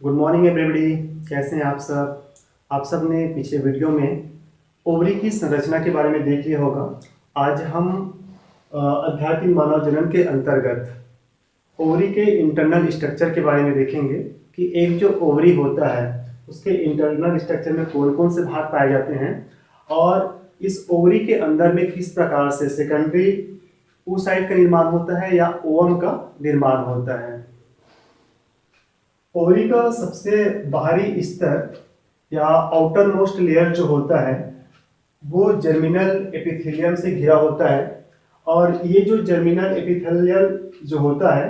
Good morning everybody. कैसे हैं आप सब? आप सब ने पिछले वीडियो में ओवरी की संरचना के बारे में देख लिया होगा। आज हम अध्याय 3 मानव जन्म के अंतर्गत ओवरी के इंटरनल स्ट्रक्चर के बारे में देखेंगे कि एक जो ओवरी होता है उसके इंटरनल स्ट्रक्चर में कौन कौन से भाग पाए जाते हैं और इस ओवरी के अंदर में किस प्रकार से सेकेंडरी oocyte का निर्माण होता है या ओवम का निर्माण होता है। ओवरी का सबसे बाहरी स्तर या आउटर मोस्ट लेयर जो होता है वो जर्मिनल एपिथेलियम से घिरा होता है और ये जो जर्मिनल एपिथेलियल जो होता है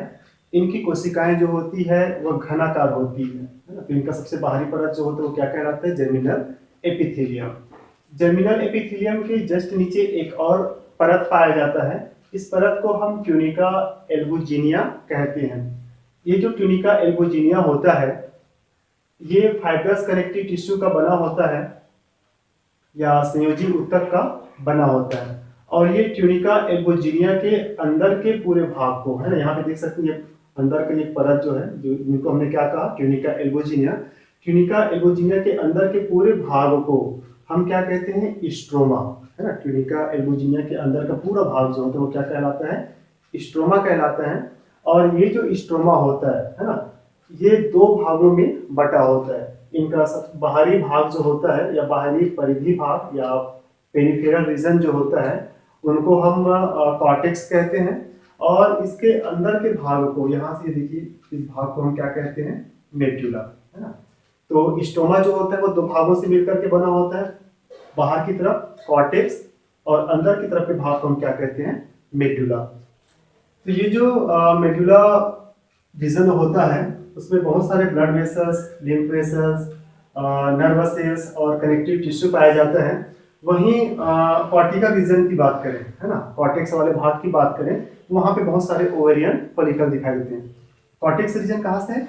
इनकी कोशिकाएं जो होती है वह घनाकार होती है ना। तो इनका सबसे बाहरी परत जो होता है वो क्या कहलाता है? Germinal epithelium. जर्मिनल एपिथेलियम के जस्ट नीचे एक और परत पाया जाता है। इस परत को हम ट्यूनिका एल्बुजिनिया कहते हैं। ये जो ट्यूनिका एल्बुजिनिया होता है ये फाइब्रस कनेक्टिव टिश्यू का बना होता है या संयोजी ऊतक का बना होता है और ये ट्यूनिका एल्बुजिनिया के अंदर के पूरे भाग को, है ना, यहाँ पे देख सकते हैं अंदर का ये परत जो है, जो इनको हमने क्या कहा, ट्यूनिका एल्बुजिनिया। ट्यूनिका एल्बुजिनिया के अंदर के पूरे भाग को हम क्या कहते हैं? स्ट्रोमा, है ना। ट्यूनिका एल्बुजिनिया के अंदर का पूरा भाग जो होता है वो क्या कहलाता है? स्ट्रोमा कहलाता है। और ये जो स्ट्रोमा होता है ना, ये दो भागों में बटा होता है। इनका सब बाहरी भाग जो होता है या बाहरी परिधि भाग या पेरिफेरल रीजन जो होता है उनको हम कॉर्टेक्स कहते हैं और इसके अंदर के भाग को, यहाँ से देखिए, इस भाग को हम क्या कहते हैं? मेड्यूला, है ना। तो स्टोमा जो होता है वो दो भागों से मिलकर के बना होता है, बाहर की तरफ कॉर्टेक्स और अंदर की तरफ के भाग को हम क्या कहते हैं? मेड्यूला। तो ये जो मेड्यूला रीजन होता है उसमें बहुत सारे blood vessels, lymph vessels, nervous cells और कनेक्टिव टिश्यू पाया जाता है। वहीं कॉर्टिकल रीजन की बात करें, है ना, कॉर्टेक्स वाले भाग की बात करें तो वहाँ पे बहुत सारे ओवेरियन फॉलिकल दिखाई देते हैं। कॉर्टेक्स रीजन कहाँ से है?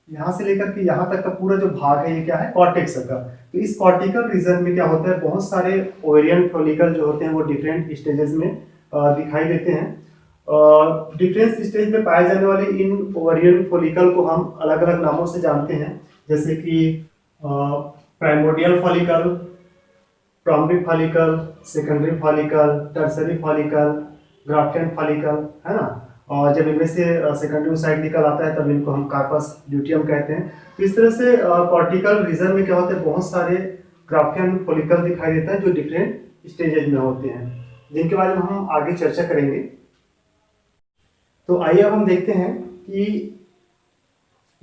यहाँ से लेकर के यहाँ तक का पूरा जो भाग है ये क्या है? कॉर्टेक्स का। तो इस कॉर्टिकल रीजन में क्या होता है? बहुत सारे ओवेरियन फॉलिकल जो होते हैं वो डिफरेंट स्टेजेस में दिखाई देते हैं। डिफरेंट स्टेज में पाए जाने वाले इन ओवेरियन फॉलिकल को हम अलग अलग नामों से जानते हैं, जैसे कि primordial follicle, primary follicle, secondary follicle, tertiary follicle, Graafian follicle, है ना। और जब इनमें से सेकेंडरी साइड निकल आता है तब इनको हम कार्पस ल्यूटियम कहते हैं। तो इस तरह से कॉर्टिकल रीजन में क्या होता है? बहुत सारे ग्राफ्टियन फॉलिकल दिखाई देता है जो डिफरेंट स्टेजेज में होते हैं, जिनके बारे में हम आगे चर्चा करेंगे। तो आइए अब हम देखते हैं कि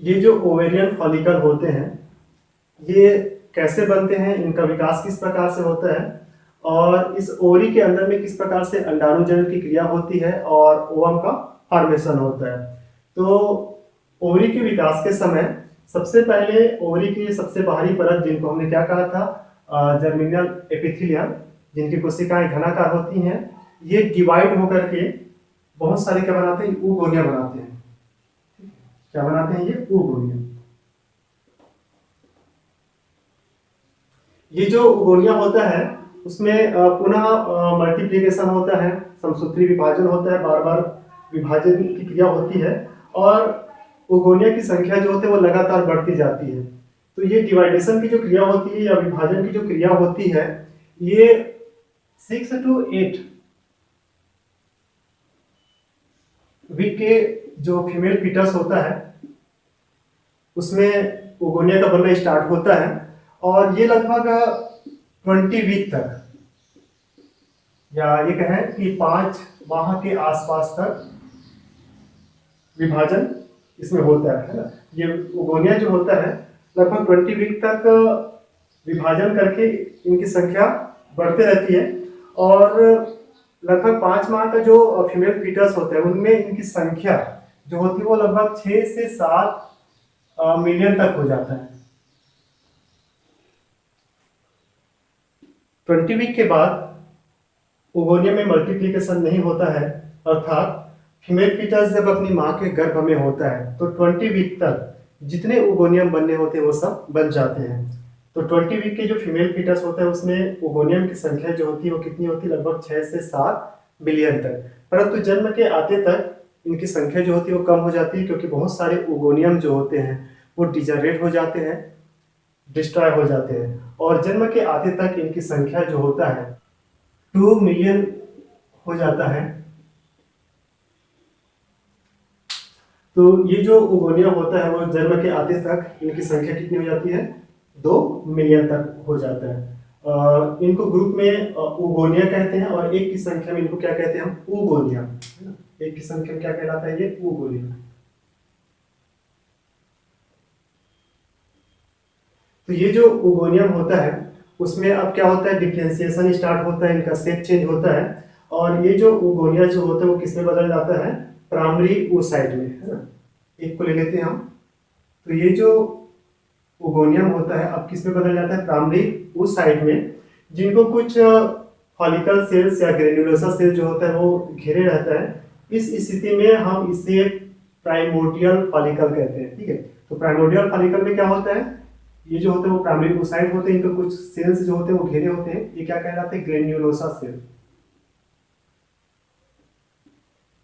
ये जो ओवेरियन फॉलिकल होते हैं ये कैसे बनते हैं, इनका विकास किस प्रकार से होता है और इस ओवरी के अंदर में किस प्रकार से अंडाणुजनन की क्रिया होती है और ओवम का फॉर्मेशन होता है। तो ओवरी के विकास के समय सबसे पहले ओवरी की सबसे बाहरी परत, जिनको हमने क्या कहा था? जर्मिनल एपिथेलियम, जिनकी कोशिकाएं घनाकार होती हैं, ये डिवाइड होकर के बहुत सारे क्या बनाते हैं? ऊगोनिया बनाते हैं। क्या बनाते हैं ये? ऊगोनिया। ये जो ऊगोनिया होता है उसमें पुनः मल्टीप्लिकेशन होता है, समसूत्री विभाजन होता है, बार बार विभाजन की क्रिया होती है और ऊगोनिया की संख्या जो होती है वो लगातार बढ़ती जाती है। तो ये डिवाइडेशन की जो क्रिया होती है या विभाजन की जो क्रिया होती है ये 6 to 8 वीक के जो फीमेल फीटस होता है उसमें ऊगोनिया का बनना स्टार्ट होता है और ये लगभग 20 वीक तक या ये कहें कि 5 माह के आसपास तक विभाजन इसमें होता है ना। ये ऊगोनिया जो होता है लगभग 20 वीक तक विभाजन करके इनकी संख्या बढ़ते रहती है और लगभग 5 माह का जो फीमेल फीटस होता है उनमें इनकी संख्या जो होती है वो लगभग 6 से 7 मिलियन तक हो जाता है। 20 वीक के बाद ओवोनिया में मल्टीप्लिकेशन नहीं होता है, अर्थात फीमेल फीटस जब अपनी मां के गर्भ में होता है तो 20 वीक तक जितने ओगोनियम बनने होते हैं वो सब बन जाते हैं। तो 20 वीक के जो फीमेल फीटस होता है उसमें ओगोनियम की संख्या जो होती है वो कितनी होती है? लगभग 6 से 7 बिलियन तक। परंतु जन्म के आते तक इनकी संख्या जो होती है वो कम हो जाती है, क्योंकि बहुत सारे ओगोनियम जो होते हैं वो डिजनरेट हो जाते हैं, डिस्ट्रॉय हो जाते हैं, और जन्म के आधे तक इनकी संख्या जो होता है 2 मिलियन हो जाता है। तो ये जो ओगोनियम होता है वो जन्म के आधे तक इनकी संख्या कितनी हो जाती है, 2 मिलियन तक हो जाता है। इनको ग्रुप में ओगोनिया कहते हैं, और एक की संख्या में इनको क्या कहते हैं हम, ओगोनिया, है ना। एक की संख्या में क्या कहलाता है ये, ओगोनिया। तो ये जो ओगोनियम होता है उसमें अब क्या होता है, डिफरेंशिएशन स्टार्ट होता है, इनका शेप चेंज होता है, और ये जो ओगोनिया जो होता है वो किसमें बदल जाता है, प्राइमरी oocyte में, है ना। एक को ले लेते हैं हम। तो ये जो ओगोनियम होता है अब किसमें बदल जाता है, प्राइमरी oocyte में, जिनको कुछ फॉलिकल सेल्स या ग्रेन्युलोसा सेल जो होता है वो घेरे रहता है। इस स्थिति में हम इसे प्राइमोर्डियल फॉलिकल कहते हैं, ठीक है। तो प्राइमोर्डियल फॉलिकल में क्या होता है, ये जो होते हैं वो प्राइमरी oocyte होते हैं, इनके कुछ सेल्स जो होते हैं वो घेरे होते हैं, ये क्या कहलाते हैं, ग्रेन्युलोसा सेल,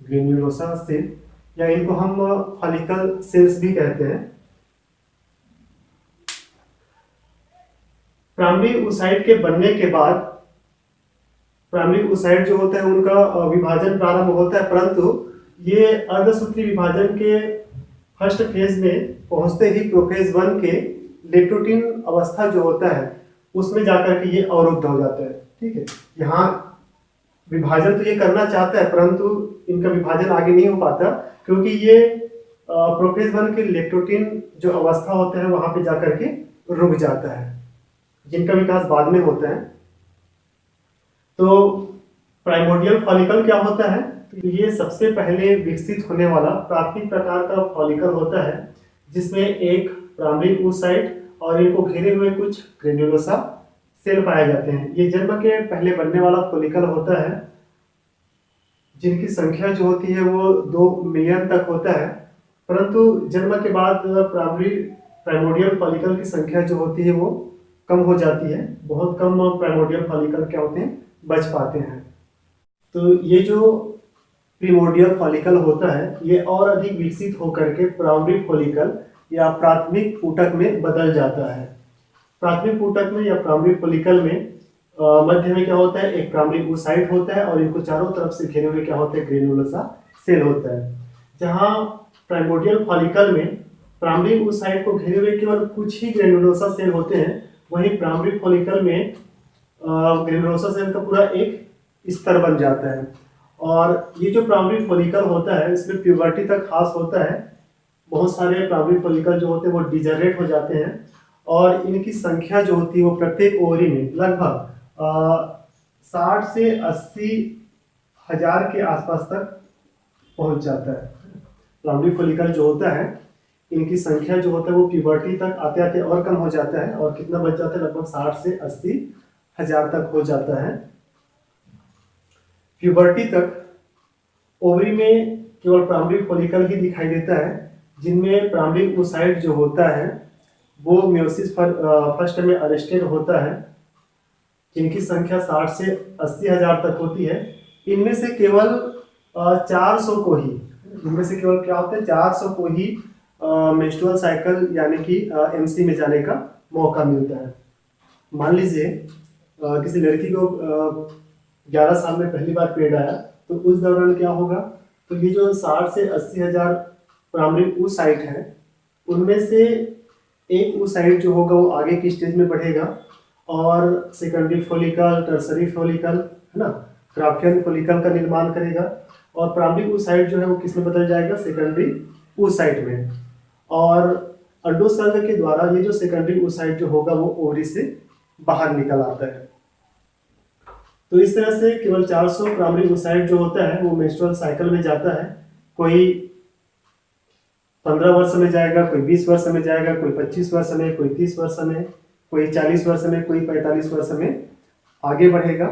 ग्रेन्युलोसा सेल, या इनको हम फॉलिकल सेल्स भी कहते हैं। प्राइमरी oocyte के बनने के बाद प्राइमरी oocyte जो होता है उनका विभाजन प्रारंभ होता है, परंतु ये अर्धसूत्री विभाजन के फर्स्ट फेज में पहुंचते ही प्रोफेज 1 के लेप्टोटिन अवस्था जो होता है उसमें जाकर के ये अवरुद्ध हो जाता है, ठीक है। यहाँ विभाजन तो ये करना चाहता है, परंतु इनका विभाजन आगे नहीं हो पाता, क्योंकि ये प्रोफेज 1 के लेप्टोटिन जो अवस्था होता है वहां पे जाकर के रुक जाता है, जिनका विकास बाद में होता है। तो प्राइमोर्डियल फॉलिकल क्या होता है, तो ये सबसे पहले विकसित होने वाला प्राथमिक प्रकार का फॉलिकल होता है, जिसमें एक प्राइमरी oocyte और इनको घेरे हुए कुछ ग्रेन्युलोसा सेल पाए जाते हैं। ये जन्म के पहले बनने वाला फॉलिकल होता है, जिनकी संख्या जो होती है वो 2 मिलियन तक होता है, परंतु जन्म के बाद प्राइमोर्डियल फॉलिकल की संख्या जो होती है वो कम हो जाती है, बहुत कम प्राइमोर्डियल फॉलिकल क्या होते हैं, बच पाते हैं। तो ये जो प्रिमोर्डियल फॉलिकल होता है ये और अधिक विकसित होकर के प्राइमरी फॉलिकल या प्राथमिक ऊतक में बदल जाता है। प्राथमिक ऊतक में या प्राइमरी फॉलिकल में मध्य में क्या होता है, एक प्राइमरी oocyte होता है और इनको चारों तरफ से घेरे हुए क्या होते हैं, ग्रेन्युलोसा सेल होता है। जहां प्राइमोर्डियल फॉलिकल में प्राइमरी oocyte को घेरे हुए केवल कुछ ही ग्रेन्युलोसा सेल होते हैं, वहीं प्राइमरी फॉलिकल में ग्रेन्युलोसा सेल का पूरा एक स्तर बन जाता है। और ये जो प्राइमरी फॉलिकल होता है इसमें प्यूबर्टी तक खास होता है, बहुत सारे प्राइमरी फॉलिकल जो होते हैं वो डिजनरेट हो जाते हैं, और इनकी संख्या जो होती है वो प्रत्येक ओवरी में लगभग 60 से 80 हजार के आसपास तक पहुंच जाता है। प्राइमरी फॉलिकल जो होता है इनकी संख्या जो होता है वो प्यूबर्टी तक आते आते और कम हो जाता है, और कितना बच जाता है, लगभग 60 से 80 हजार तक हो जाता है। प्यूबर्टी तक ओवरी में केवल प्राइमरी फॉलिकल ही दिखाई देता है, जिनमें प्राइमरी oocyte जो होता है वो मेयोसिस फर्स्ट में अरेस्टेड होता है, जिनकी संख्या 60 से 80 हजार तक होती है। इनमें से केवल 400 को ही, इनमें से केवल क्या होता है, 400 को ही मेंस्ट्रुअल साइकिल यानी कि एमसी में जाने का मौका मिलता है। मान लीजिए किसी लड़की को 11 साल में पहली बार पीरियड आया, तो उस दौरान क्या होगा, तो ये जो 60 से 80 हजार प्राइमरी oocyte है उनमें से एक oocyte जो होगा वो आगे की स्टेज में बढ़ेगा, और सेकेंडरी फॉलिकल, टर्सरी फॉलिकल, है ना, ग्राफियन फॉलिकल का निर्माण करेगा, और प्राइमरी oocyte जो है वो किस में बदल जाएगा, सेकेंडरी oocyte में। और अंडोत्सर्ग के द्वारा ये जो सेकेंडरी oocyte जो होगा वो ओवरी से बाहर निकल आता है। तो इस तरह से केवल 400 प्राइमरी oocyte जो होता है वो मेंस्ट्रुअल साइकिल में जाता है। कोई 15 वर्ष में जाएगा, कोई 20 वर्ष में जाएगा, कोई 25 वर्ष में, कोई 30 वर्ष में, कोई 40 वर्ष में, कोई 45 वर्ष में आगे बढ़ेगा,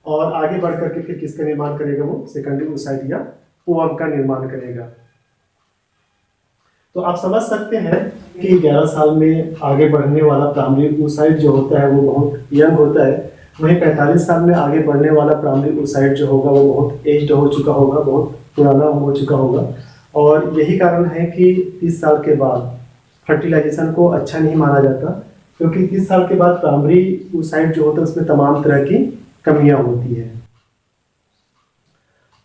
और आगे बढ़ करके फिर किसका निर्माण करेगा, वो सेकेंडरी oocyte या ओवम का निर्माण करेगा। तो आप समझ सकते हैं कि 11 साल में आगे बढ़ने वाला प्राइमरी oocyte जो होता है वो बहुत यंग होता है, वहीं 45 साल में आगे बढ़ने वाला प्राइमरी oocyte जो होगा वो बहुत एज्ड हो चुका होगा, बहुत पुराना हो चुका होगा, और यही कारण है कि 30 साल के बाद फर्टिलाइजेशन को अच्छा नहीं माना जाता, क्योंकि 30 साल के बाद प्राइमरी oocyte जो होता है उसमें तमाम तरह की कमियां होती है।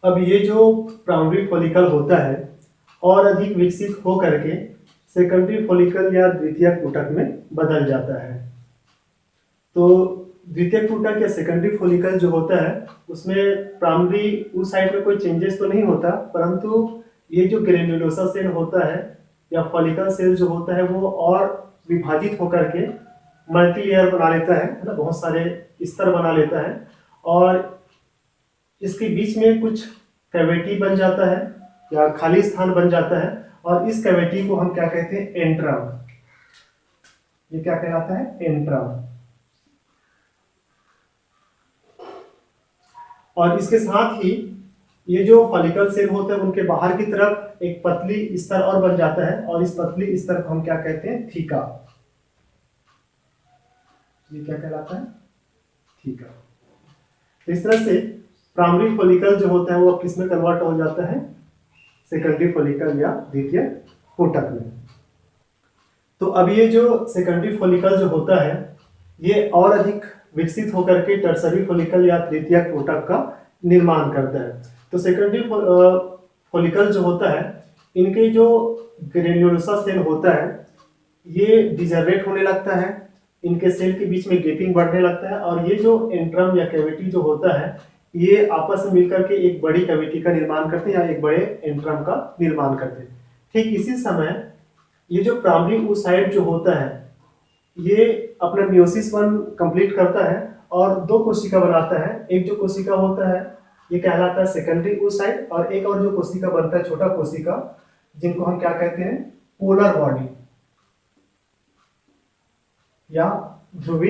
अब ये जो प्राइमरी फॉलिकल होता है और अधिक विकसित हो करके सेकेंडरी फॉलिकल या द्वितीयक ऊतक में बदल जाता है। तो द्वितीयक ऊतक या सेकेंडरी फॉलिकल जो होता है उसमें प्राइमरी oocyte में कोई चेंजेस तो नहीं होता, परंतु ये जो ग्रेन्युलोसा सेल होता है या फॉलिकल सेल जो होता है वो और विभाजित होकर के मल्टी लेयर बना लेता है ना, बहुत सारे स्तर बना लेता है, और इसके बीच में कुछ कैविटी बन जाता है या खाली स्थान बन जाता है, और इस कैविटी को हम क्या कहते हैं, एंट्रम। ये क्या कहलाता है, एंट्रम। और इसके साथ ही ये जो फॉलिकल सेल होते हैं उनके बाहर की तरफ एक पतली स्तर और बन जाता है, और इस पतली स्तर को हम क्या कहते हैं, थीका। ये क्या कहलाता है, थीका। तो इस तरह से प्राइमरी फॉलिकल जो होता है वो किस में कन्वर्ट हो जाता है, सेकेंडरी फॉलिकल या द्वितीयक ऊतक में। तो अब ये जो सेकेंडरी फॉलिकल जो होता है ये और अधिक विकसित होकर के टर्सरी फॉलिकल या तृतीयक ऊतक का निर्माण करता है। तो सेकेंडरी फॉलिकल जो होता है इनके जो ग्रेन्युलोसा सेल होता है ये डिजनरेट होने लगता है, इनके सेल के बीच में गैपिंग बढ़ने लगता है, और ये जो एंट्रम या कैविटी जो होता है ये आपस में मिलकर के एक बड़ी कैविटी का निर्माण करते हैं या एक बड़े एंट्रम का निर्माण करते हैं। ठीक इसी समय ये जो प्राइमरी oocyte जो होता है ये अपना मियोसिस 1 कंप्लीट करता है और दो कोशिका बनाता है। एक जो कोशिका होता है ये कहलाता है सेकेंडरी oocyte, और एक और जो कोशिका बनता है छोटा कोशिका जिनको हम क्या कहते हैं, पोलर बॉडी या ध्रुवी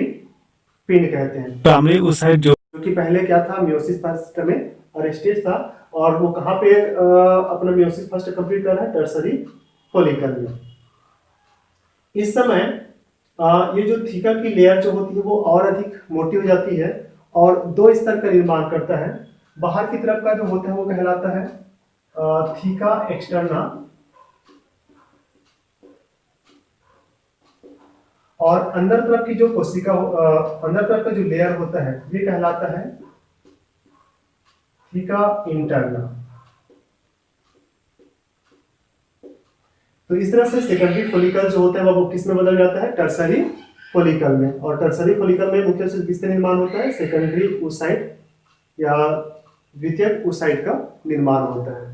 पिंड कहते हैं। प्राइमरी oocyte जो कि पहले क्या था, मियोसिस फर्स्ट में अरेस्टेज था, और वो कहाँ पे अपना मियोसिस फर्स्ट कंप्लीट कर रहा है, टर्सरी फॉलिकल में। इस समय ये जो थीका की लेयर जो होती है वो और अधिक मोटी हो जाती है और दो स्तर का निर्माण करता है। बाहर की तरफ का जो होता है वो कहलाता है थीका एक्सटर्ना, और अंदर तरफ की जो कोशिका अंदर तरफ का जो लेयर होता है ये कहलाता है थीका इंटरना। तो इस तरह से सेकेंडरी फॉलिकल जो होता है वो किस में बदल जाता है, टर्सरी फॉलिकल में। और टर्सरी फॉलिकल में मुख्य रूप से किसका निर्माण होता है, सेकेंडरी oocyte या द्वितीयक oocyte का निर्माण होता है।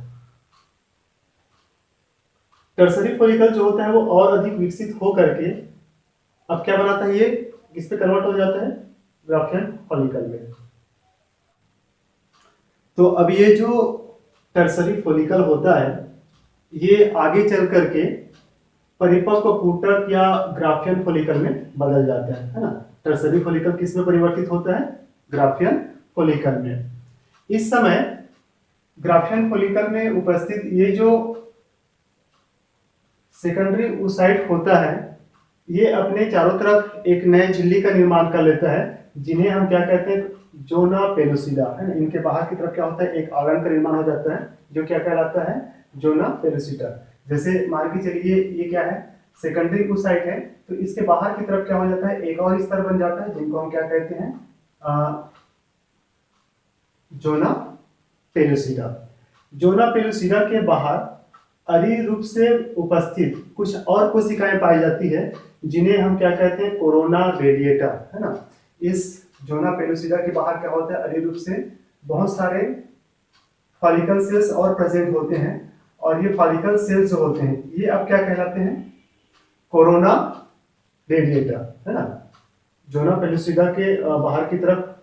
टर्सरी फॉलिकल जो होता है वो और अधिक विकसित हो करके अब क्या बनाता है, ये किस पे कन्वर्ट हो जाता है, ग्राफियन फॉलिकल में। तो अब ये जो टर्सरी फॉलिकल होता है ये आगे चल करके परिपक्व ऊतक या ग्राफियन फॉलिकल में बदल जाता है ना। टर्सरी फॉलिकल किस में परिवर्तित होता है, ग्राफियन फॉलिकल में। इस समय ग्राफियन फॉलिकल में उपस्थित ये जो सेकेंडरी oocyte होता है ये अपने चारों तरफ एक नए झिल्ली का निर्माण कर लेता है जिन्हें हम क्या कहते हैं, जोना पेलुसिडा, है ना। इनके बाहर की तरफ क्या होता है, एक ऑर्गन का निर्माण हो जाता है जो क्या कहलाता है, जोना पेलुसिडा। जैसे मान के चलिए ये क्या है, सेकेंडरी oocyte है, तो इसके बाहर की तरफ क्या हो जाता है, एक और स्तर बन जाता है जिनको हम क्या कहते हैं, जोना पेलुसिडा। जोना पेलुसिडा के बाहर अरील रूप से उपस्थित कुछ और कोशिकाएं पाई जाती है जिन्हें हम क्या कहते हैं, कोरोना रेडिएटा, है ना। इस जोना पेलुसिडा के बाहर क्या होता है, अरील रूप से बहुत सारे फॉलिकल सेल्स और प्रेजेंट होते हैं, और ये फॉलिकल सेल्स जो होते हैं ये अब क्या कहलाते हैं, कोरोना रेडिएटा, है ना। जोना पेलुसिडा के बाहर की तरफ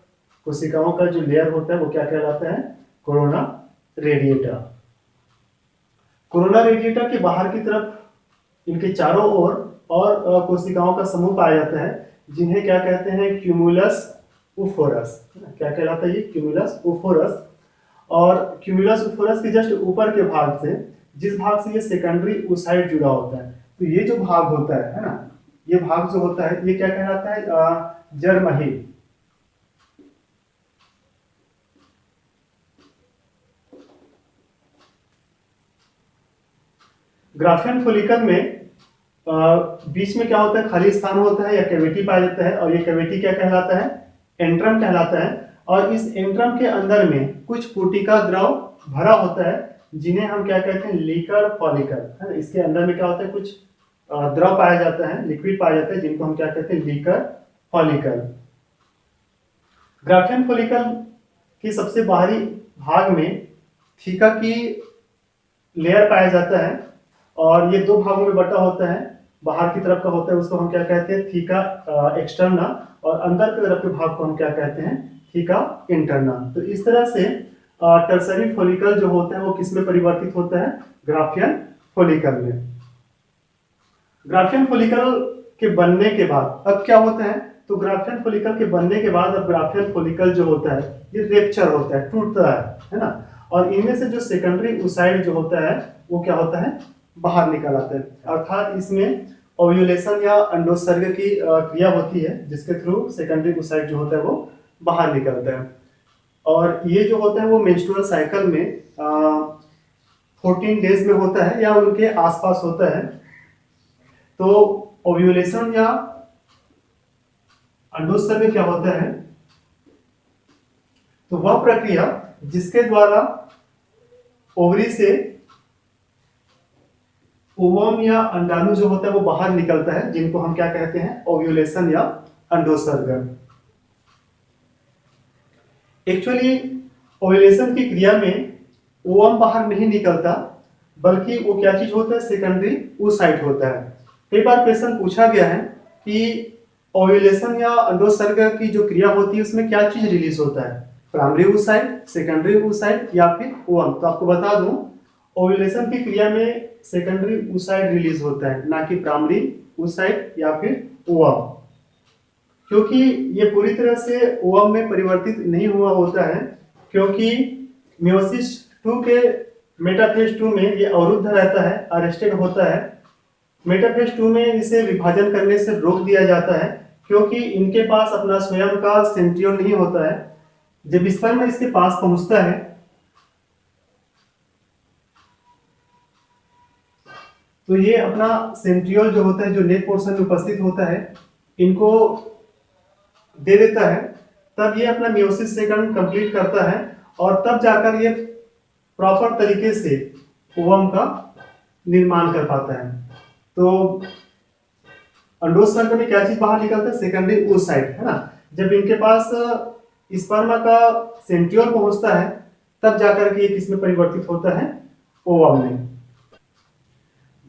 कोशिकाओं का जो लेयर होता है वो क्या कहलाता है, कोरोना रेडिएटा। कोरोना रेडिएटा के बाहर की तरफ इनके चारों ओर और कोशिकाओं का समूह पाया जाता है जिन्हें क्या कहते हैं, क्यूमुलस उफोरस। क्या कहलाता है ये, क्यूमुलस उफोरस। और क्यूमुलस उफोरस के जस्ट ऊपर के भाग से, जिस भाग से ये सेकेंडरी oocyte जुड़ा होता है, तो ये जो भाग होता है ना, ये भाग जो होता है ये क्या कहलाता है, जर्मही। ग्राफियन फॉलिकल में बीच में क्या होता है, खाली स्थान होता है या कैविटी पाया जाता है, और ये कैविटी क्या कहलाता है, एंट्रम कहलाता है। और इस एंट्रम के अंदर में कुछ पुटिका द्रव भरा होता है, जिन्हें हम क्या कहते हैं, लीकर फॉलिकल, है ना। इसके अंदर में क्या होता है, कुछ द्रव पाया जाता है, लिक्विड पाया जाता है, जिनको हम क्या कहते हैं, लीकर फॉलिकल। ग्राफियन फॉलिकल के सबसे बाहरी भाग में थीका की लेयर पाया जाता है, और ये दो भागों में बटा होता है। बाहर की तरफ का होता है, उसको हम क्या कहते हैं, थीका एक्सटर्ना, और अंदर की तरफ के भाग को हम क्या कहते हैं, थीका इंटरना। तो इस तरह से टर्सरी फॉलिकल जो होता है वो किस में परिवर्तित होता है, ग्राफियन फॉलिकल में। ग्राफियन फॉलिकल के बनने के बाद अब क्या होता है, तो ग्राफियन फॉलिकल के बनने के बाद अब ग्राफियन फॉलिकल जो होता है ये रेप्चर होता है, टूटता है ना। और इनमें से जो सेकेंडरी ओसाइड जो होता है वो क्या होता है, बाहर निकल आता है। अर्थात इसमें ओव्यूलेशन या अंडोत्सर्ग की क्रिया होती है, जिसके थ्रू सेकेंडरी ओसाइड जो होता है वो बाहर निकलता है। और ये जो होता है वो मेंस्ट्रुअल साइकिल में 14 डेज में होता है या उनके आसपास होता है। तो ओव्यूलेशन या अंडोत्सर्ग क्या होता है, तो वह प्रक्रिया जिसके द्वारा ओवरी से ओवम या अंडाणु जो होता है वो बाहर निकलता है, जिनको हम क्या कहते हैं, ओव्यूलेशन या अंडोत्सर्ग। एक्चुअली ओव्यूलेशन की क्रिया में ओवम बाहर नहीं निकलता, बल्कि वो क्या चीज होता है, सेकेंडरी oocyte होता है। कई बार क्वेश्चन पूछा गया है कि ओव्यूलेशन या अंडोत्सर्ग की जो क्रिया होती है उसमें क्या चीज रिलीज होता है, प्राइमरी oocyte, सेकेंडरी oocyte या फिर ओवम। तो आपको बता दूं, ओव्यूलेशन की क्रिया में सेकेंडरी oocyte रिलीज होता है, ना कि प्राइमरी oocyte या फिर ओवम, क्योंकि ये पूरी तरह से ओवम में परिवर्तित नहीं हुआ होता है, क्योंकि मियोसिस 2 के मेटाफेज 2 में ये अवरुद्ध रहता है, अरेस्टेड होता है। मेटाफेज 2 में इसे विभाजन करने से रोक दिया जाता है, क्योंकि इनके पास अपना स्वयं का सेंट्रियोल नहीं होता है। जब स्पर्म इसके पास पहुंचता है तो ये अपना सेंट्रियोल जो होता है, जो नेक पोर्शन में उपस्थित होता है, इनको दे देता है। तब ये अपना मियोसिस सेकंड कंप्लीट करता है, और तब जाकर ये प्रॉपर तरीके से ओवम का निर्माण कर पाता है। तो अंडोत्सर्ग में क्या चीज बाहर निकलता है, सेकेंडरी oocyte, है ना। जब इनके पास स्पर्म का सेंट्रियोल पहुंचता है, तब जाकर के ये किसमें परिवर्तित होता है, ओवम में।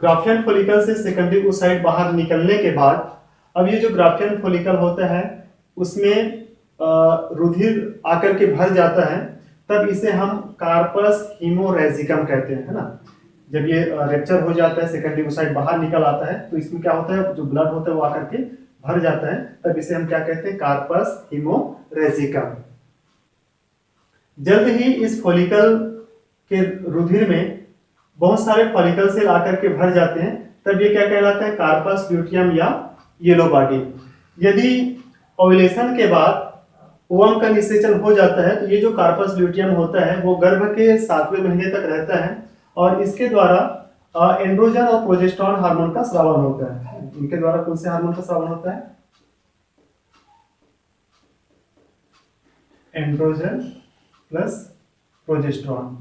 ग्राफियन फॉलिकल से सेकेंडरी oocyte बाहर निकलने के बाद अब ये जो ग्राफियन फॉलिकल होता है उसमें रुधिर आकर के भर जाता है, तब इसे हम कार्पस हीमोरेजिकम कहते हैं, है ना। जब ये रेप्चर हो जाता है, सेकेंडरी oocyte बाहर निकल आता है, तो इसमें क्या होता है, जो ब्लड होता है वो आकर के भर जाता है, तब इसे हम क्या कहते हैं, कार्पस हीमोरेजिकम। जल्द ही इस फॉलिकल के रुधिर में बहुत सारे फॉलिकल सेल आकर के भर जाते हैं, तब ये क्या कहलाता है, कार्पस ल्यूटियम या येलो बॉडी। यदि ओव्यूलेशन के बाद ओवम का निषेचन हो जाता है, तो ये जो कार्पस ल्यूटियम होता है वो गर्भ के 7वें महीने तक रहता है, और इसके द्वारा एंड्रोजन और प्रोजेस्टेरोन हार्मोन का स्रावन होता है। इनके द्वारा कौन से हार्मोन का स्रावन होता है, एंड्रोजन प्लस प्रोजेस्टेरोन।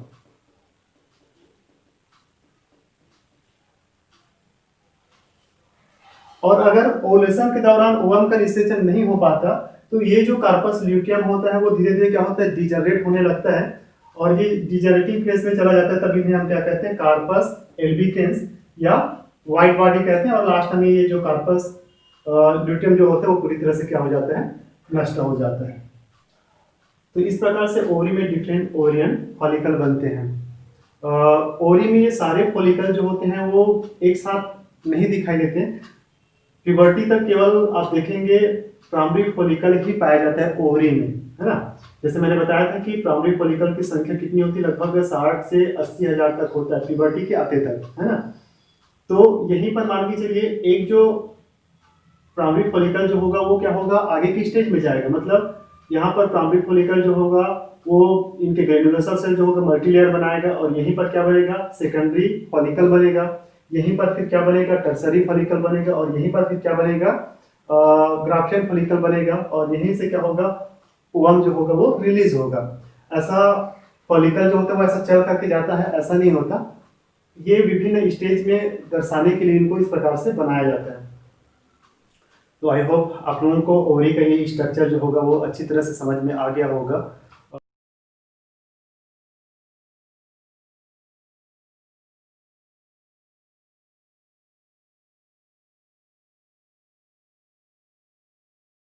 और अगर ओव्यूलेशन के दौरान ओवम का निषेचन नहीं हो पाता, तो ये जो कार्पस ल्यूटियम होता है वो धीरे धीरे क्या होता है, डिजनरेट होने लगता है, और ये डिजनरेटिंग फेज में चला जाता है। तब इन्हें हम क्या कहते हैं, कार्पस एल्बिकेंस या व्हाइट बॉडी कहते हैं। और लास्ट में ये जो कार्पस ल्यूटियम जो होता है वो पूरी तरह से क्या हो जाता है, नष्ट हो जाता है। तो इस प्रकार से ओवरी में डिफरेंट ओवरियन फॉलिकल बनते हैं। ओवरी में ये सारे फॉलिकल जो होते हैं वो एक साथ नहीं दिखाई देते। प्यूबर्टी तक केवल आप देखेंगे प्राइमरी फॉलिकल ही पाया जाता है ओवरी में, है ना। जैसे मैंने बताया था कि प्राइमरी फॉलिकल की संख्या कितनी होती है, लगभग 60 से 80 हजार तक होता है प्यूबर्टी के आते तक, है ना। तो यहीं पर मान के चलिए एक जो प्राइमरी फॉलिकल जो होगा वो क्या होगा, आगे की स्टेज में जाएगा। मतलब यहाँ पर प्राइमरी फॉलिकल जो होगा वो इनके ग्रेन्युलोसर सेल जो होगा मल्टीलेयर बनाएगा, और यहीं पर क्या बनेगा, सेकेंडरी फॉलिकल बनेगा। यहीं पर फिर क्या बनेगा, टर्सरी फॉलिकल बनेगा, और यहीं पर फिर क्या बनेगा, ग्राफियन फॉलिकल बनेगा, और यहीं से क्या होगा, ओवम जो होगा वो रिलीज होगा। ऐसा फॉलिकल जो होता है वो ऐसा चल करके जाता है, ऐसा नहीं होता। ये विभिन्न स्टेज में दर्शाने के लिए इनको इस प्रकार से बनाया जाता है। तो आई होप आप लोगों को ओवरी का ये स्ट्रक्चर जो होगा वो अच्छी तरह से समझ में आ गया होगा।